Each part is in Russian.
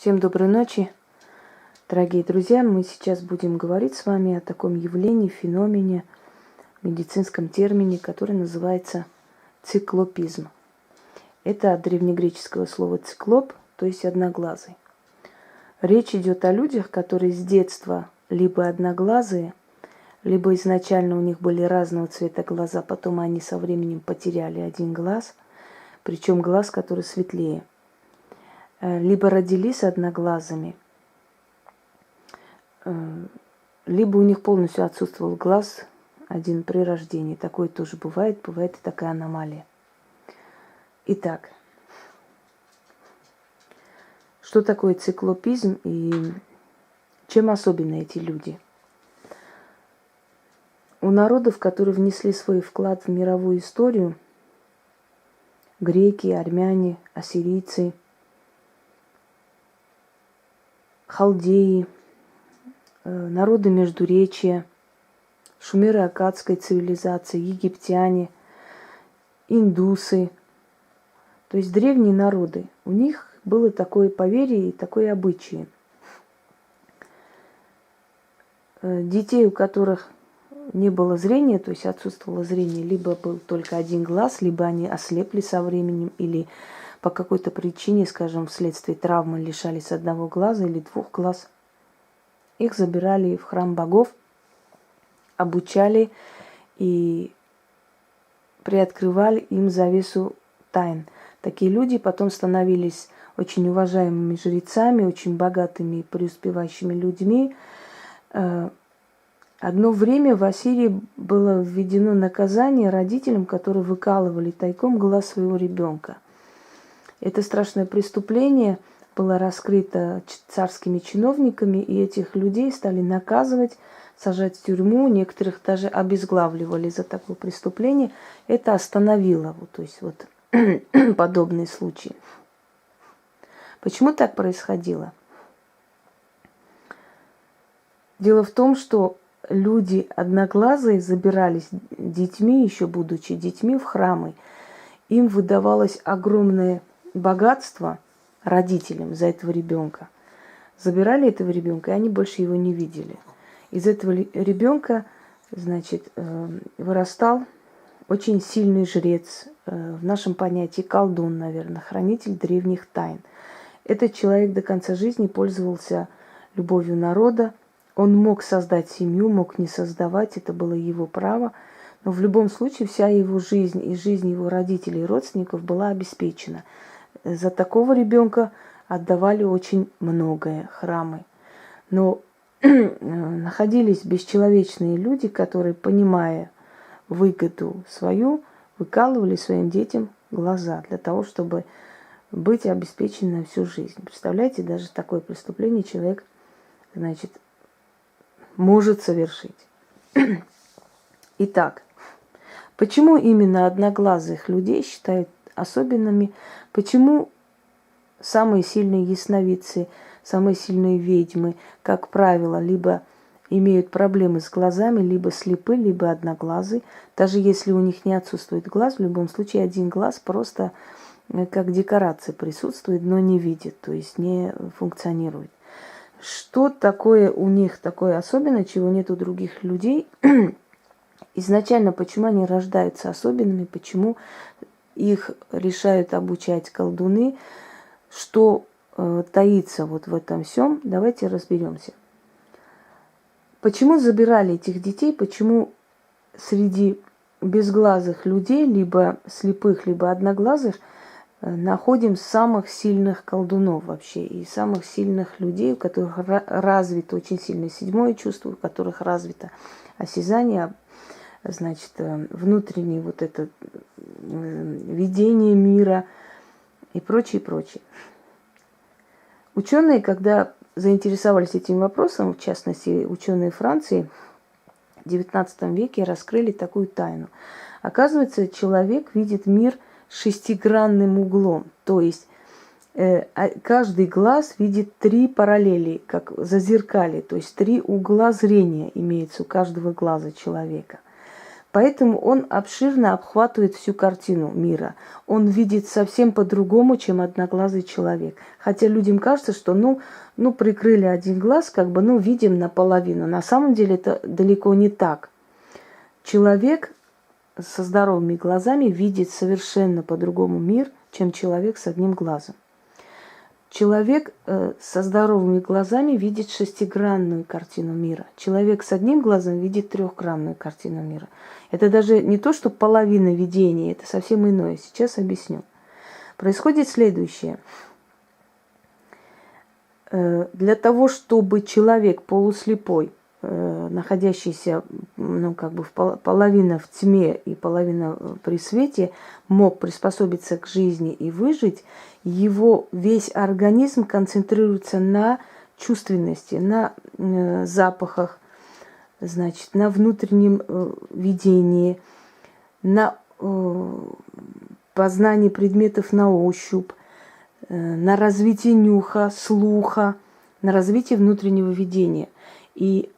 Всем доброй ночи, дорогие друзья. Мы сейчас будем говорить с вами о таком явлении, феномене, медицинском термине, который называется циклопизм. Это от древнегреческого слова циклоп, то есть одноглазый. Речь идет о людях, которые с детства либо одноглазые, либо изначально у них были разного цвета глаза, потом они со временем потеряли один глаз, причем глаз, который светлее. Либо родились одноглазыми, либо у них полностью отсутствовал глаз один при рождении. Такое тоже бывает и такая аномалия. Итак, что такое циклопизм и чем особенны эти люди? У народов, которые внесли свой вклад в мировую историю, греки, армяне, ассирийцы, халдеи, народы Междуречия, шумеро-аккадской цивилизации, египтяне, индусы, то есть древние народы. У них было такое поверье и такое обычай. Детей, у которых не было зрения, то есть отсутствовало зрение, либо был только один глаз, либо они ослепли со временем, или по какой-то причине, скажем, вследствие травмы лишались одного глаза или двух глаз. Их забирали в храм богов, обучали и приоткрывали им завесу тайн. Такие люди потом становились очень уважаемыми жрецами, очень богатыми и преуспевающими людьми. Одно время в Ассирии было введено наказание родителям, которые выкалывали тайком глаз своего ребенка. Это страшное преступление было раскрыто царскими чиновниками, и этих людей стали наказывать, сажать в тюрьму, некоторых даже обезглавливали за такое преступление. Это остановило подобные случаи. Почему так происходило? Дело в том, что люди одноглазые забирались детьми, еще будучи детьми, в храмы. Им выдавалось огромное богатство родителям за этого ребенка. Забирали этого ребенка, и они больше его не видели. Из этого ребенка, вырастал очень сильный жрец, в нашем понятии колдун, наверное, хранитель древних тайн. Этот человек до конца жизни пользовался любовью народа. Он мог создать семью, мог не создавать, это было его право. Но в любом случае вся его жизнь и жизнь его родителей и родственников была обеспечена. За такого ребенка отдавали очень многое храмы. Но находились бесчеловечные люди, которые, понимая выгоду свою, выкалывали своим детям глаза для того, чтобы быть обеспеченным на всю жизнь. Представляете, даже такое преступление человек, может совершить. Итак, почему именно одноглазых людей считают особенными? Почему самые сильные ясновидцы, самые сильные ведьмы, как правило, либо имеют проблемы с глазами, либо слепы, либо одноглазы? Даже если у них не отсутствует глаз, в любом случае один глаз просто как декорация присутствует, но не видит, то есть не функционирует. Что такое у них такое особенное, чего нет у других людей? Изначально, почему они рождаются особенными, почему их решают обучать колдуны, что таится вот в этом всем, давайте разберемся. Почему забирали этих детей, почему среди безглазых людей, либо слепых, либо одноглазых, находим самых сильных колдунов вообще и самых сильных людей, у которых развито очень сильное седьмое чувство, у которых развито осязание, внутреннее это видение мира и прочее, прочее. Ученые, когда заинтересовались этим вопросом, в частности, ученые Франции, в XIX веке раскрыли такую тайну. Оказывается, человек видит мир шестигранным углом, то есть каждый глаз видит 3 параллели, как зазеркалье, то есть 3 угла зрения имеется у каждого глаза человека. Поэтому он обширно обхватывает всю картину мира. Он видит совсем по-другому, чем одноглазый человек. Хотя людям кажется, что прикрыли один глаз, видим наполовину. На самом деле это далеко не так. Человек со здоровыми глазами видит совершенно по-другому мир, чем человек с одним глазом. Человек со здоровыми глазами видит шестигранную картину мира. Человек с одним глазом видит трехгранную картину мира. Это даже не то, что половина видения, это совсем иное. Сейчас объясню. Происходит следующее. Для того, чтобы человек полуслепой, находящийся половина в тьме и половина при свете, мог приспособиться к жизни и выжить, его весь организм концентрируется на чувственности, на запахах, значит, на внутреннем видении, на познании предметов на ощупь, на развитие нюха, слуха, на развитие внутреннего видения. И,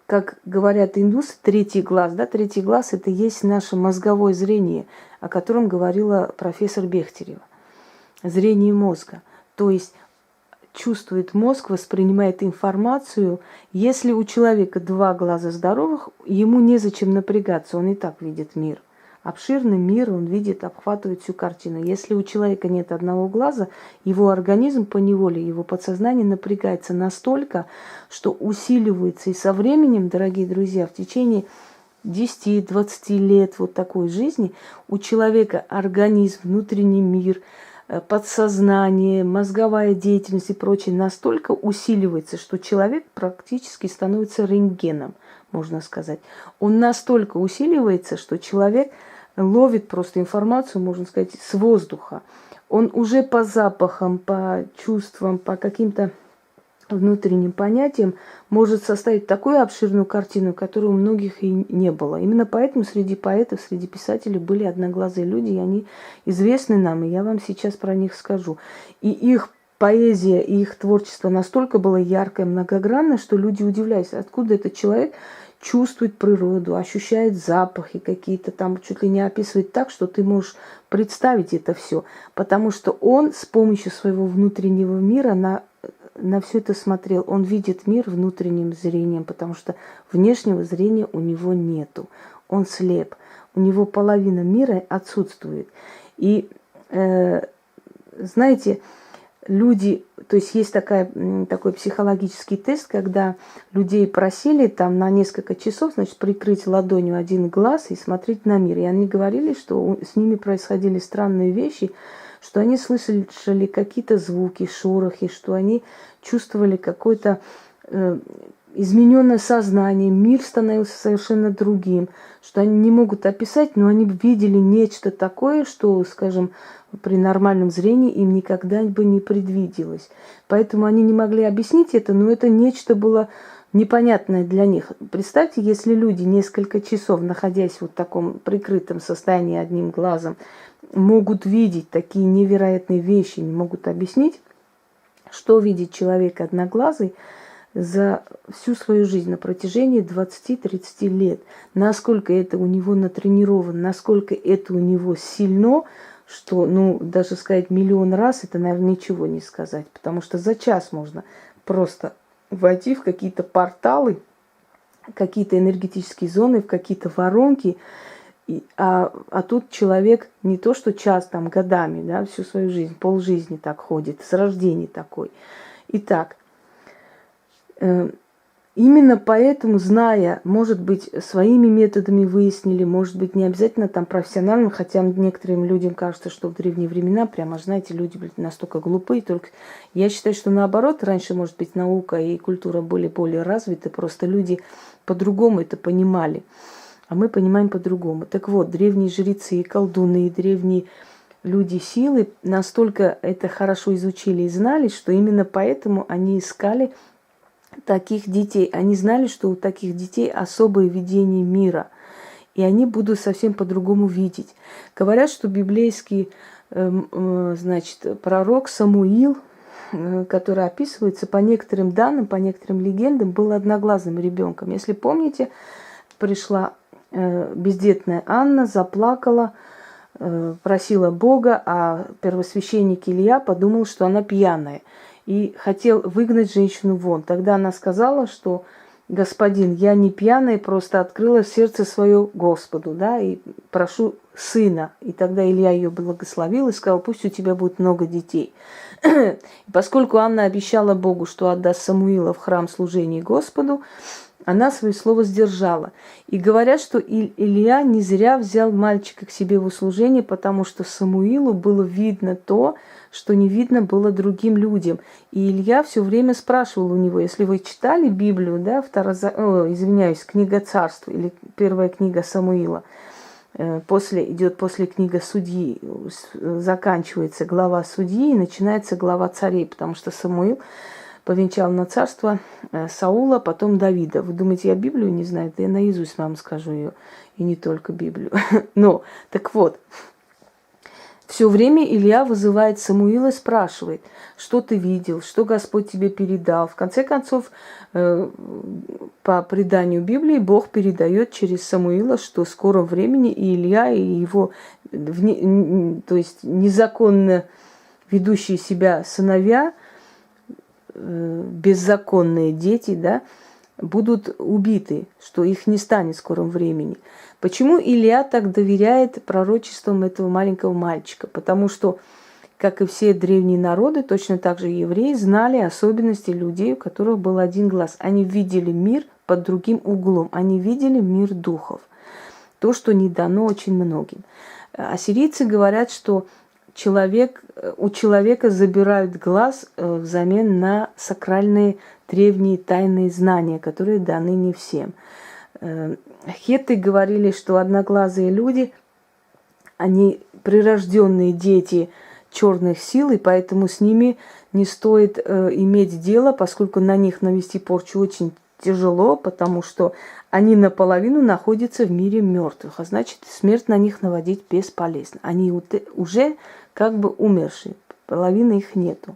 как говорят индусы, третий глаз – это и есть наше мозговое зрение, о котором говорила профессор Бехтерева. Зрение мозга. То есть чувствует мозг, воспринимает информацию. Если у человека два глаза здоровых, ему незачем напрягаться, он и так видит мир. Обширный мир он видит, обхватывает всю картину. Если у человека нет одного глаза, его организм поневоле, его подсознание напрягается настолько, что усиливается. И со временем, дорогие друзья, в течение 10-20 лет вот такой жизни у человека организм, внутренний мир, подсознание, мозговая деятельность и прочее настолько усиливается, что человек практически становится рентгеном, можно сказать. Он настолько усиливается, что человек ловит просто информацию, можно сказать, с воздуха. Он уже по запахам, по чувствам, по каким-то внутренним понятиям может составить такую обширную картину, которой у многих и не было. Именно поэтому среди поэтов, среди писателей были одноглазые люди, и они известны нам, и я вам сейчас про них скажу. И их поэзия, и их творчество настолько было яркое, многогранное, что люди удивляются, откуда этот человек чувствует природу, ощущает запахи какие-то, там чуть ли не описывает так, что ты можешь представить это все. Потому что он с помощью своего внутреннего мира на все это смотрел. Он видит мир внутренним зрением, потому что внешнего зрения у него нету. Он слеп. У него половина мира отсутствует. И, знаете, люди, то есть есть такой психологический тест, когда людей просили там на несколько часов, значит, прикрыть ладонью один глаз и смотреть на мир. И они говорили, что с ними происходили странные вещи, что они слышали какие-то звуки, шорохи, что они чувствовали какое-то измененное сознание, мир становился совершенно другим, что они не могут описать, но они видели нечто такое, что, скажем, при нормальном зрении им никогда бы не предвиделось. Поэтому они не могли объяснить это, но это нечто было непонятное для них. Представьте, если люди несколько часов, находясь в вот таком прикрытом состоянии одним глазом, могут видеть такие невероятные вещи, не могут объяснить, что видит человек одноглазый за всю свою жизнь на протяжении 20-30 лет. Насколько это у него натренировано, насколько это у него сильно, что, даже сказать миллион раз, это, наверное, ничего не сказать. Потому что за час можно просто войти в какие-то порталы, какие-то энергетические зоны, в какие-то воронки. А тут человек не то что час, там, годами, да, всю свою жизнь, полжизни так ходит, с рождения такой. Итак, именно поэтому, зная, может быть, своими методами выяснили, может быть, не обязательно там профессионально, хотя некоторым людям кажется, что в древние времена, прямо, знаете, люди были настолько глупые, только я считаю, что наоборот, раньше, может быть, наука и культура были более развиты, просто люди по-другому это понимали, а мы понимаем по-другому. Так вот, древние жрецы и колдуны, и древние люди силы настолько это хорошо изучили и знали, что именно поэтому они искали таких детей. Они знали, что у таких детей особое видение мира. И они будут совсем по-другому видеть. Говорят, что библейский пророк Самуил, который описывается по некоторым данным, по некоторым легендам, был одноглазым ребенком. Если помните, пришла бездетная Анна заплакала, просила Бога, а первосвященник Илья подумал, что она пьяная, и хотел выгнать женщину вон. Тогда она сказала, что господин, я не пьяная, просто открыла сердце свое Господу, да, и прошу сына. И тогда Илья ее благословил и сказал, пусть у тебя будет много детей. И поскольку Анна обещала Богу, что отдаст Самуила в храм служения Господу, она свое слово сдержала. И говорят, что Илья не зря взял мальчика к себе в услужение, потому что Самуилу было видно то, что не видно было другим людям. И Илья все время спрашивал у него, если вы читали Библию, да, книга Царств или первая книга Самуила, идет после книги Судьи, заканчивается глава Судьи и начинается глава Царей, потому что Самуил повенчал на царство Саула, потом Давида. Вы думаете, я Библию не знаю? Да я наизусть вам скажу ее, и не только Библию. Но, так вот, все время Илья вызывает Самуила и спрашивает, что ты видел, что Господь тебе передал. В конце концов, по преданию Библии, Бог передает через Самуила, что в скором времени и Илья, и его, то есть незаконно ведущие себя сыновья, беззаконные дети, да, будут убиты, что их не станет в скором времени. Почему Илья так доверяет пророчествам этого маленького мальчика? Потому что, как и все древние народы, точно так же евреи знали особенности людей, у которых был один глаз. Они видели мир под другим углом, они видели мир духов. То, что не дано очень многим. Ассирийцы говорят, что у человека забирают глаз взамен на сакральные древние тайные знания, которые даны не всем. Хетты говорили, что одноглазые люди, они прирожденные дети черных сил, и поэтому с ними не стоит иметь дело, поскольку на них навести порчу очень тяжело, потому что они наполовину находятся в мире мертвых, а значит, смерть на них наводить бесполезно. Они уже как бы умершие, половины их нету.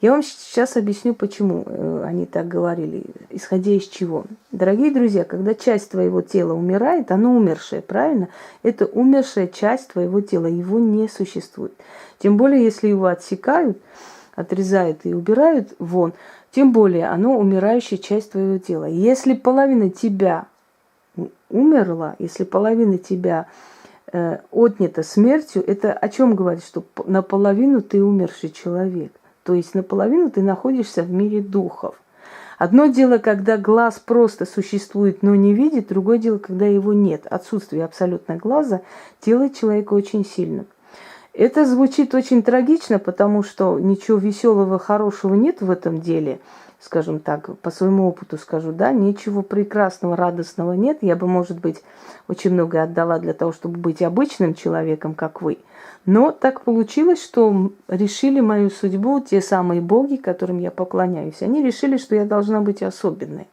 Я вам сейчас объясню, почему они так говорили, исходя из чего. Дорогие друзья, когда часть твоего тела умирает, оно умершее, правильно? Это умершая часть твоего тела, его не существует. Тем более, если его отсекают, отрезают и убирают вон, тем более оно умирающая часть твоего тела. Если половина тебя умерла, если половина тебя отнята смертью, это о чем говорит? Что наполовину ты умерший человек. То есть наполовину ты находишься в мире духов. Одно дело, когда глаз просто существует, но не видит, другое дело, когда его нет. Отсутствие абсолютно глаза делает человека очень сильным. Это звучит очень трагично, потому что ничего веселого, хорошего нет в этом деле. Скажем так, по своему опыту скажу, да, ничего прекрасного, радостного нет. Я бы, может быть, очень многое отдала для того, чтобы быть обычным человеком, как вы. Но так получилось, что решили мою судьбу те самые боги, которым я поклоняюсь. Они решили, что я должна быть особенной.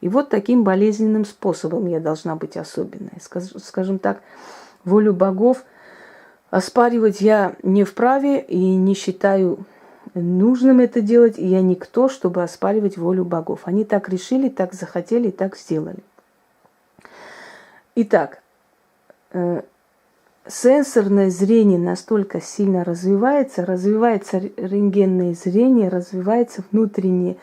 И вот таким болезненным способом я должна быть особенной. Скажем так, волю богов оспаривать я не вправе и не считаю нужным это делать, и я никто, чтобы оспаривать волю богов. Они так решили, так захотели, так сделали. Итак, сенсорное зрение настолько сильно развивается рентгенное зрение, развивается внутреннее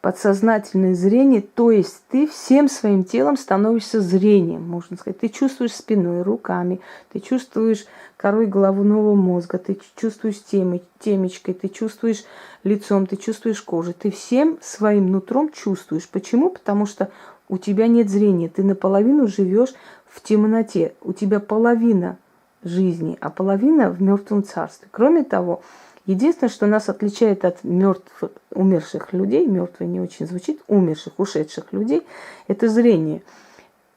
подсознательное зрение, то есть ты всем своим телом становишься зрением, можно сказать. Ты чувствуешь спиной, руками, ты чувствуешь корой головного мозга, ты чувствуешь темечкой, ты чувствуешь лицом, ты чувствуешь кожей. Ты всем своим нутром чувствуешь. Почему? Потому что у тебя нет зрения, ты наполовину живешь в темноте, у тебя половина жизни, а половина в мертвом царстве. Кроме того, единственное, что нас отличает от умерших людей, мертвый не очень звучит, умерших, ушедших людей, это зрение.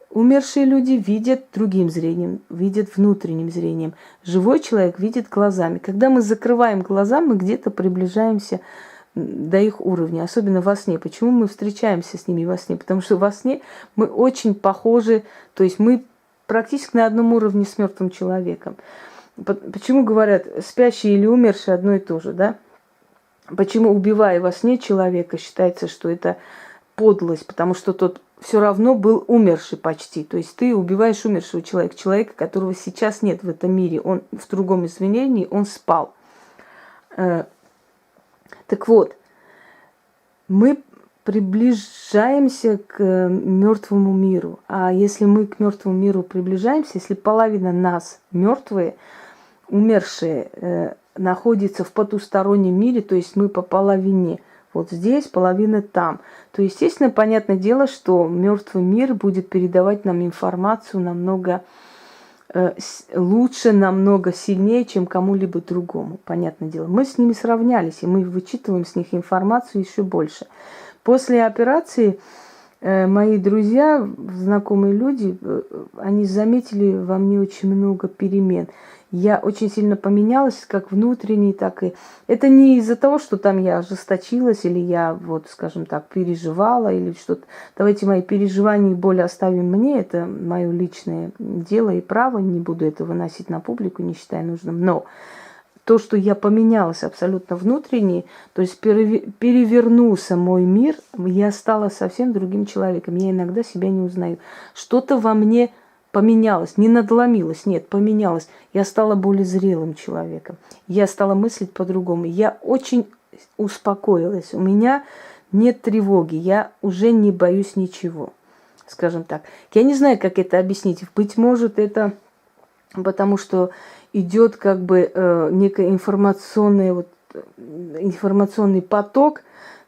Умершие люди видят другим зрением, видят внутренним зрением. Живой человек видит глазами. Когда мы закрываем глаза, мы где-то приближаемся до их уровня, особенно во сне. Почему мы встречаемся с ними во сне? Потому что во сне мы очень похожи, то есть мы практически на одном уровне с мертвым человеком. Почему говорят, спящий или умерший одно и то же, да? Почему, убивая во сне человека, считается, что это подлость, потому что тот все равно был умерший почти. То есть ты убиваешь умершего человека, человека, которого сейчас нет в этом мире. Он в другом измерении, он спал. Так вот, мы приближаемся к мертвому миру. А если мы к мертвому миру приближаемся, если половина нас мертвые, умершие, находится в потустороннем мире, то есть мы по половине вот здесь, половина там, то, естественно, понятное дело, что мертвый мир будет передавать нам информацию намного лучше, намного сильнее, чем кому-либо другому. Понятное дело. Мы с ними сравнялись, и мы вычитываем с них информацию еще больше. После операции мои друзья, знакомые люди, они заметили во мне очень много перемен. Я очень сильно поменялась, как внутренне, так и... Это не из-за того, что там я ожесточилась, или я, вот, скажем так, переживала, или что-то. Давайте мои переживания и боли оставим мне, это мое личное дело и право, не буду это выносить на публику, не считаю нужным. Но то, что я поменялась абсолютно внутренне, то есть перевернулся мой мир, я стала совсем другим человеком. Я иногда себя не узнаю. Что-то во мне поменялось, не надломилось, нет, поменялось. Я стала более зрелым человеком. Я стала мыслить по-другому. Я очень успокоилась. У меня нет тревоги. Я уже не боюсь ничего, скажем так. Я не знаю, как это объяснить. Быть может, это потому что идет как бы некий информационный поток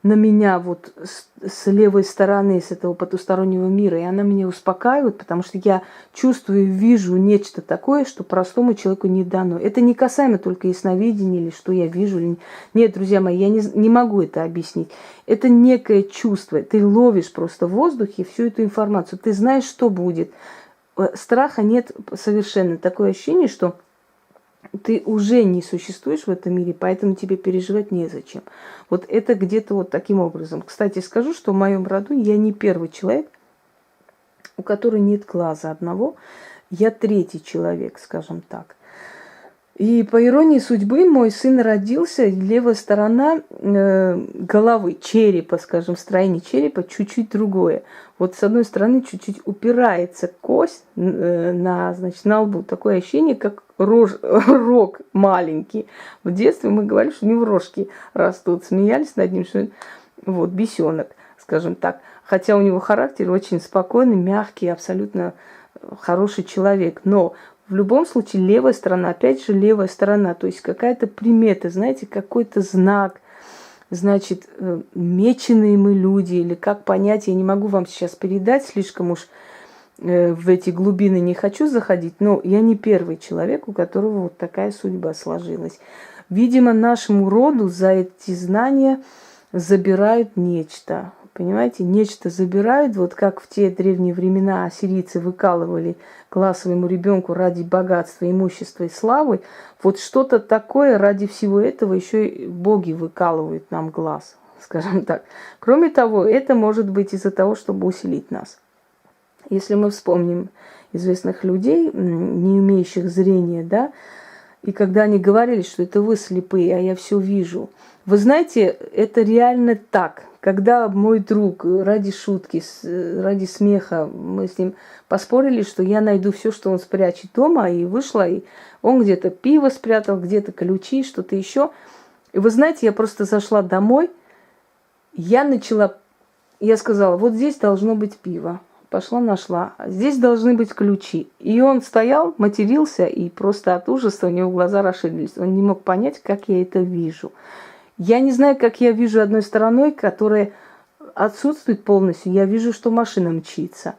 на меня вот с левой стороны, с этого потустороннего мира, и она меня успокаивает, потому что я чувствую, вижу нечто такое, что простому человеку не дано. Это не касаемо только ясновидения или что я вижу. Нет, друзья мои, я не могу это объяснить. Это некое чувство. Ты ловишь просто в воздухе всю эту информацию. Ты знаешь, что будет. Страха нет совершенно. Такое ощущение, что ты уже не существуешь в этом мире, поэтому тебе переживать незачем. Вот это где-то вот таким образом. Кстати, скажу, что в моем роду я не первый человек, у которого нет глаза одного. Я третий человек, скажем так. И по иронии судьбы мой сын родился, левая сторона головы, черепа, скажем, строение черепа чуть-чуть другое. Вот с одной стороны чуть-чуть упирается кость на лбу. Такое ощущение, как рог маленький. В детстве мы говорили, что у него рожки растут. Смеялись над ним, что вот бесенок, скажем так. Хотя у него характер очень спокойный, мягкий, абсолютно хороший человек. Но в любом случае левая сторона, опять же левая сторона, то есть какая-то примета, знаете, какой-то знак, значит, меченые мы люди, или как понять, я не могу вам сейчас передать, слишком уж в эти глубины не хочу заходить, но я не первый человек, у которого вот такая судьба сложилась. Видимо, нашему роду за эти знания забирают нечто. Понимаете, нечто забирают, вот как в те древние времена ассирийцы выкалывали глаз своему ребенку ради богатства, имущества и славы. Вот что-то такое ради всего этого еще и боги выкалывают нам глаз, скажем так. Кроме того, это может быть из-за того, чтобы усилить нас. Если мы вспомним известных людей, не имеющих зрения, да, и когда они говорили, что это вы слепые, а я все вижу. Вы знаете, это реально так. Когда мой друг ради шутки, ради смеха, мы с ним поспорили, что я найду все, что он спрячет дома, и вышла, и он где-то пиво спрятал, где-то ключи, что-то еще. И вы знаете, я просто зашла домой, я сказала, вот здесь должно быть пиво. Пошла, нашла. Здесь должны быть ключи. И он стоял, матерился, и просто от ужаса у него глаза расширились. Он не мог понять, как я это вижу. Я не знаю, как я вижу одной стороной, которая отсутствует полностью. Я вижу, что машина мчится.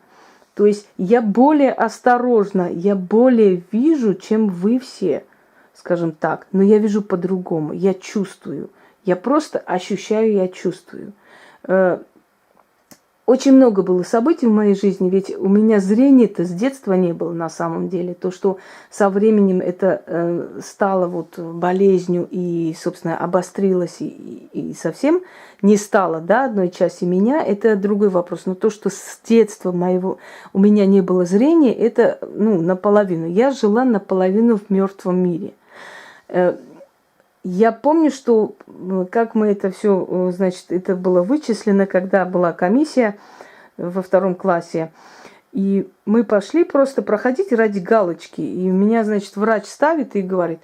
То есть я более осторожна, я более вижу, чем вы все, скажем так. Но я вижу по-другому, я чувствую. Я просто ощущаю, я чувствую. Очень много было событий в моей жизни, ведь у меня зрения-то с детства не было на самом деле. То, что со временем это стало вот болезнью и, собственно, обострилось и совсем не стало, да, одной части меня, это другой вопрос. Но то, что с детства моего у меня не было зрения, это, наполовину. Я жила наполовину в мертвом мире. Я помню, что как мы это все, значит, это было вычислено, когда была комиссия, во втором классе. И мы пошли просто проходить ради галочки. И меня, значит, врач ставит и говорит: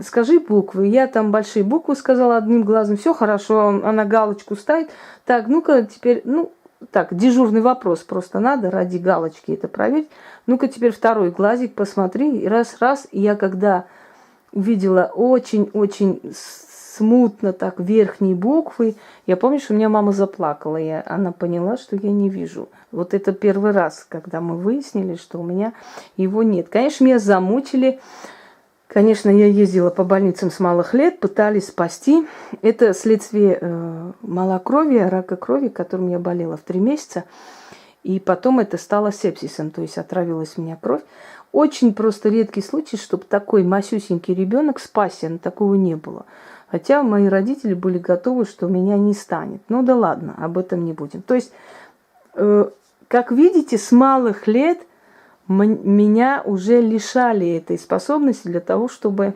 скажи буквы. Я там большие буквы сказала одним глазом. Все хорошо, она галочку ставит. Так, ну-ка теперь, ну, так, дежурный вопрос просто надо ради галочки это проверить. Ну-ка теперь второй глазик посмотри. И раз. И я когда увидела очень-очень смутно так верхние буквы, я помню, что у меня мама заплакала. Она поняла, что я не вижу. Вот это первый раз, когда мы выяснили, что у меня его нет. Конечно, меня замучили. Конечно, я ездила по больницам с малых лет, пытались спасти. Это следствие малокровия, рака крови, которым я болела в 3 месяца. И потом это стало сепсисом, то есть отравилась у меня кровь. Очень просто редкий случай, чтобы такой масюсенький ребенок спасся, но такого не было. Хотя мои родители были готовы, что меня не станет. Ну да ладно, об этом не будем. То есть, как видите, с малых лет меня уже лишали этой способности для того, чтобы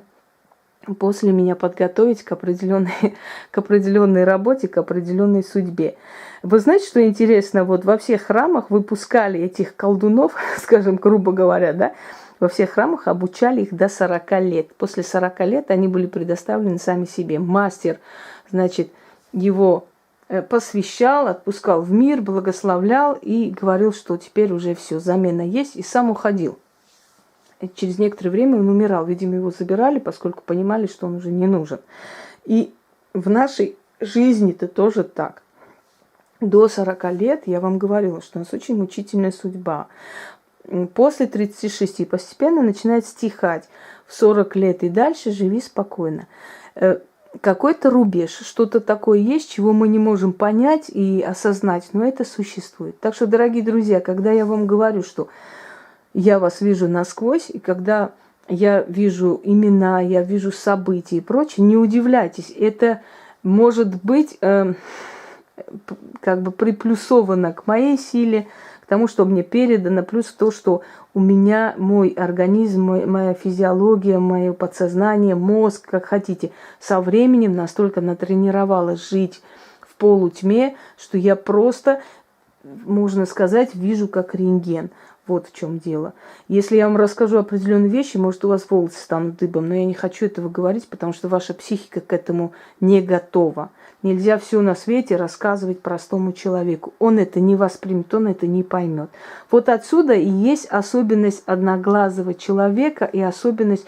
после меня подготовить к определенной работе, к определенной судьбе. Вы знаете, что интересно? Вот во всех храмах выпускали этих колдунов, скажем, грубо говоря, да, во всех храмах обучали их до 40 лет. После 40 лет они были предоставлены сами себе. Мастер, значит, его посвящал, отпускал в мир, благословлял и говорил, что теперь уже все, замена есть, и сам уходил. И через некоторое время он умирал. Видимо, его забирали, поскольку понимали, что он уже не нужен. И в нашей жизни-то тоже так. До 40 лет, я вам говорила, что у нас очень мучительная судьба. После 36 постепенно начинает стихать. В 40 лет и дальше живи спокойно. Какой-то рубеж, что-то такое есть, чего мы не можем понять и осознать, но это существует. Так что, дорогие друзья, когда я вам говорю, что я вас вижу насквозь, и когда я вижу имена, я вижу события и прочее, не удивляйтесь, это может быть как бы приплюсовано к моей силе, к тому, что мне передано, плюс то, что у меня мой организм, моя физиология, мое подсознание, мозг, как хотите, со временем настолько натренировалась жить в полутьме, что я просто, можно сказать, вижу как рентген. Вот в чем дело. Если я вам расскажу определенные вещи, может, у вас волосы станут дыбом, но я не хочу этого говорить, потому что ваша психика к этому не готова. Нельзя все на свете рассказывать простому человеку. Он это не воспримет, он это не поймет. Вот отсюда и есть особенность одноглазого человека и особенность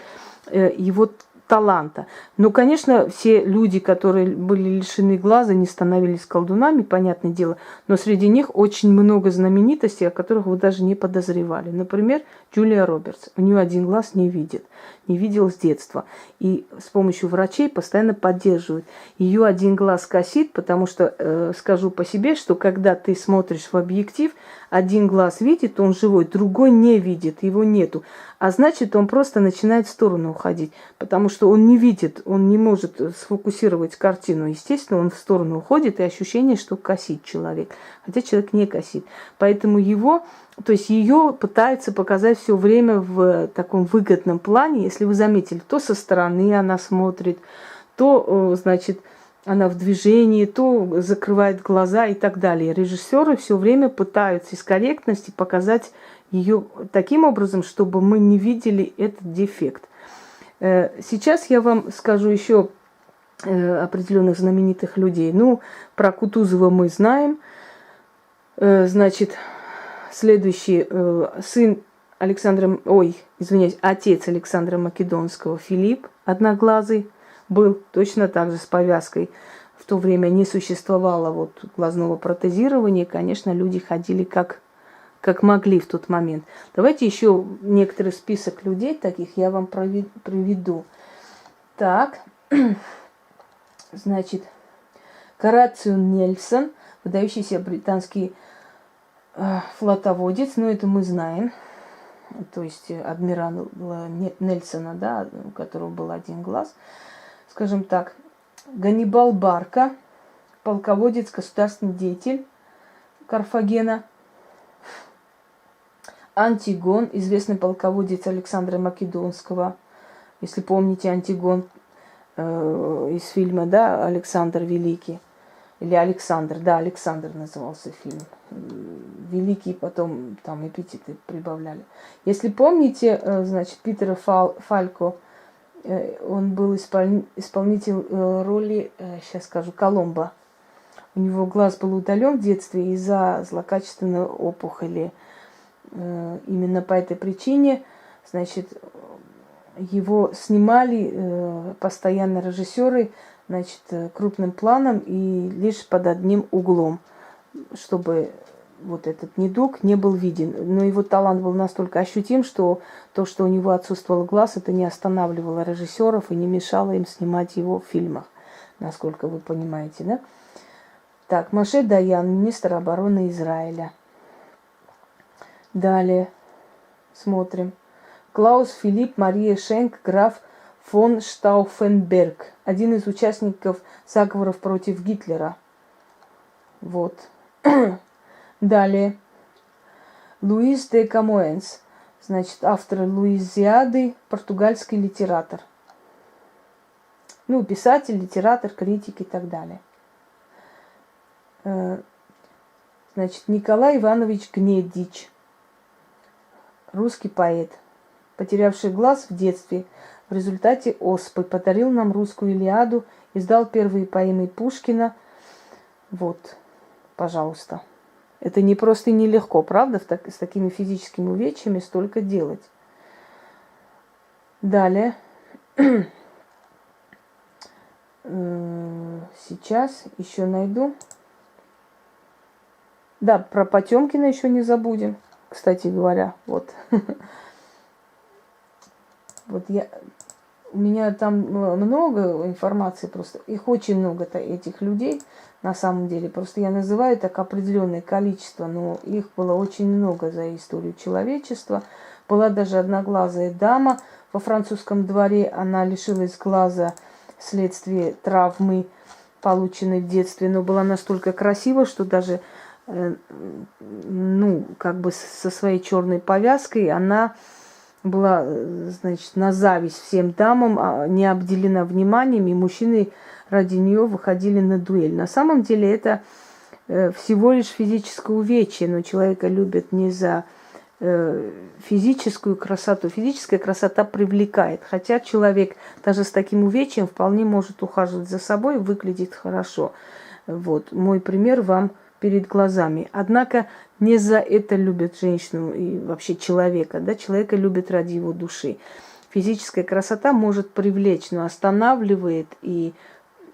его таланта. Но, конечно, все люди, которые были лишены глаза, не становились колдунами, понятное дело, но среди них очень много знаменитостей, о которых вы даже не подозревали. Например, Джулия Робертс. У нее один глаз не видит, не видел с детства. И с помощью врачей постоянно поддерживают. Ее один глаз косит, потому что, скажу по себе, что когда ты смотришь в объектив, один глаз видит, он живой, другой не видит, его нету. А значит, он просто начинает в сторону уходить, потому что он не видит, он не может сфокусировать картину. Естественно, он в сторону уходит, и ощущение, что косит человек. Хотя человек не косит. Поэтому его, то есть ее пытаются показать все время в таком выгодном плане. Если вы заметили, то со стороны она смотрит, то, значит, она в движении, то закрывает глаза и так далее. Режиссеры все время пытаются из корректности показать ее таким образом, чтобы мы не видели этот дефект. Сейчас я вам скажу еще определенных знаменитых людей. Ну, про Кутузова мы знаем. Значит, следующий сын Александра, отец Александра Македонского, Филипп, одноглазый, был точно так же с повязкой. В то время не существовало вот глазного протезирования. Конечно, люди ходили как могли в тот момент. Давайте еще некоторый список людей таких я вам приведу. Так, значит, Горацио Нельсон, выдающийся британский флотоводец, но это мы знаем. То есть адмирала Нельсона, да, у которого был один глаз. Скажем так, Ганнибал Барка, полководец, государственный деятель Карфагена. Антигон, известный полководец Александра Македонского. Если помните, Антигон из фильма, да, Александр Великий. Или Александр, да, Александр назывался фильм. Великий, потом там эпитеты прибавляли. Если помните, значит, Питера Фалько, он был исполнитель роли, сейчас скажу, Коломбо. У него глаз был удален в детстве из-за злокачественной опухоли. Именно по этой причине, значит, его снимали постоянно режиссеры, значит, крупным планом и лишь под одним углом, чтобы вот этот недуг не был виден. Но его талант был настолько ощутим, что то, что у него отсутствовал глаз, это не останавливало режиссеров и не мешало им снимать его в фильмах, насколько вы понимаете, да? Так, Моше Даян, министр обороны Израиля. Далее смотрим. Клаус Филипп Мария Шенк, граф фон Штауфенберг, один из участников заговоров против Гитлера. Вот. Далее. Луис де Камоэнс, значит, автор Луизиады, португальский литератор. Ну, писатель, литератор, критик и так далее. Значит, Николай Иванович Гнедич, русский поэт, потерявший глаз в детстве, в результате оспы, подарил нам русскую Илиаду, издал первые поэмы Пушкина. Вот, пожалуйста. Это не просто и нелегко, правда, с такими физическими увечьями столько делать. Далее. Сейчас еще найду. Да, про Потемкина еще не забудем, кстати говоря. Вот. Вот у меня там много информации просто. Их очень много, этих людей, на самом деле. Просто я называю так определенное количество, но их было очень много за историю человечества. Была даже одноглазая дама во французском дворе. Она лишилась глаза вследствие травмы, полученной в детстве. Но была настолько красива, что даже, ну, как бы со своей черной повязкой она была, значит, на зависть всем дамам, не обделена вниманием, и мужчины ради нее выходили на дуэль. На самом деле это всего лишь физическое увечье, но человека любят не за физическую красоту. Физическая красота привлекает, хотя человек даже с таким увечьем вполне может ухаживать за собой, выглядит хорошо. Вот, мой пример вам перед глазами. Однако не за это любят женщину и вообще человека. Да? Человека любят ради его души. Физическая красота может привлечь, но останавливает и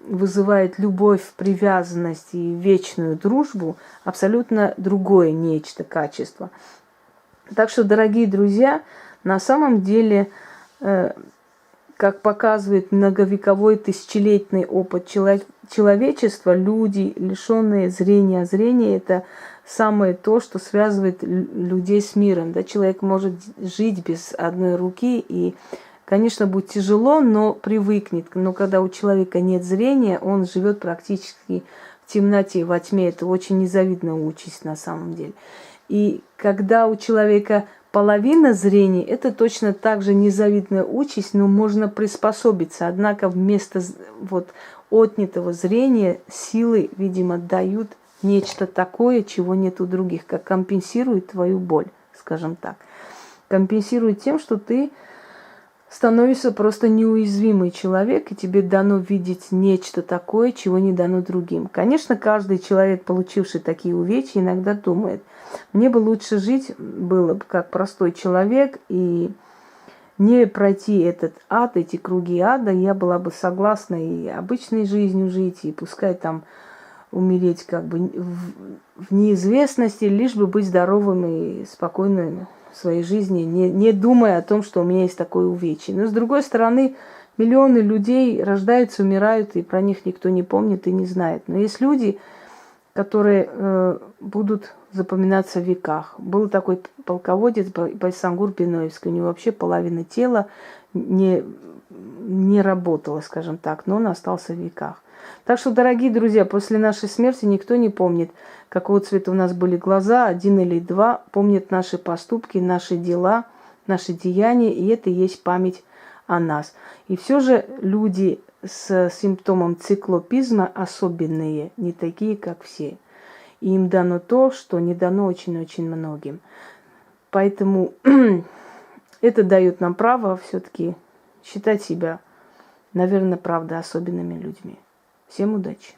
вызывает любовь, привязанность и вечную дружбу абсолютно другое нечто, качество. Так что, дорогие друзья, на самом деле, как показывает многовековой тысячелетний опыт человечества, люди, лишенные зрения, это самое то, что связывает людей с миром. Да? Человек может жить без одной руки, и, конечно, будет тяжело, но привыкнет. Но когда у человека нет зрения, он живет практически в темноте, во тьме. Это очень незавидная участь на самом деле. И когда у человека половина зрения, это точно так же незавидная участь, но можно приспособиться. Однако вместо вот отнятого зрения силы, видимо, дают нечто такое, чего нет у других, как компенсирует твою боль, скажем так. Компенсирует тем, что ты становишься просто неуязвимый человек, и тебе дано видеть нечто такое, чего не дано другим. Конечно, каждый человек, получивший такие увечья, иногда думает: мне бы лучше жить было бы как простой человек и не пройти этот ад, эти круги ада, я была бы согласна и обычной жизнью жить, и пускай там умереть как бы в неизвестности, лишь бы быть здоровым и спокойным в своей жизни, не думая о том, что у меня есть такое увечье. Но с другой стороны, миллионы людей рождаются, умирают, и про них никто не помнит и не знает. Но есть люди, которые будут запоминаться в веках. Был такой полководец Байсангур Биноевский, у него вообще половина тела не работала, скажем так, но он остался в веках. Так что, дорогие друзья, после нашей смерти никто не помнит, какого цвета у нас были глаза, один или два, помнят наши поступки, наши дела, наши деяния, и это и есть память о нас. И все же люди с симптомом циклопизма особенные, не такие, как все. И им дано то, что не дано очень-очень многим. Поэтому это дает нам право все-таки считать себя, наверное, правда, особенными людьми. Всем удачи!